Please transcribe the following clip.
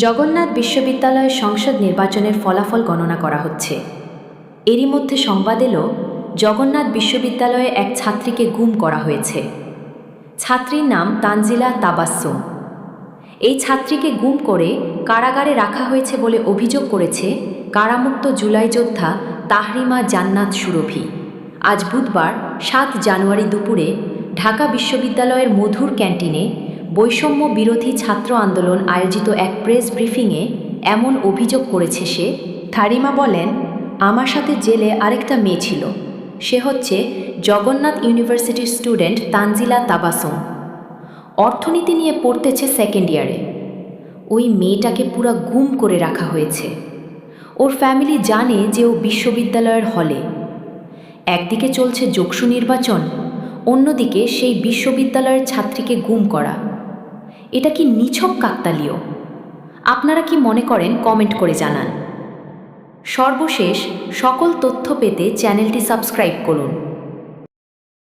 জগন্নাথ বিশ্ববিদ্যালয়ের সংসদ নির্বাচনের ফলাফল গণনা করা হচ্ছে। এরই মধ্যে সংবাদ এলো, জগন্নাথ বিশ্ববিদ্যালয়ে এক ছাত্রীকে গুম করা হয়েছে। ছাত্রীর নাম তানজিলা তাবাসসুম। এই ছাত্রীকে গুম করে কারাগারে রাখা হয়েছে বলে অভিযোগ করেছে কারামুক্ত জুলাই যোদ্ধা তাহরিমা জান্নাত সুরভি। আজ বুধবার ৭ জানুয়ারি দুপুরে ঢাকা বিশ্ববিদ্যালয়ের মধুর ক্যান্টিনে বৈষম্য বিরোধী ছাত্র আন্দোলন আয়োজিত এক প্রেস ব্রিফিংয়ে এমন অভিযোগ করেছে সে। তাহরিমা বলেন, আমার সাথে জেলে আরেকটা মেয়ে ছিল, সে হচ্ছে জগন্নাথ ইউনিভার্সিটির স্টুডেন্ট তানজিলা তাবাসসুম। অর্থনীতি নিয়ে পড়তেছে সেকেন্ড ইয়ারে। ওই মেয়েটাকে পুরা গুম করে রাখা হয়েছে। ওর ফ্যামিলি জানে যে ও বিশ্ববিদ্যালয়ের হলে। একদিকে চলছে যোগসু নির্বাচন, অন্যদিকে সেই বিশ্ববিদ্যালয়ের ছাত্রীকে গুম করা। এটা কি নিছক কাকতালীয়? আপনারা কি মনে করেন কমেন্ট করে জানান। সর্বশেষ সকল তথ্য পেতে চ্যানেলটি সাবস্ক্রাইব করুন।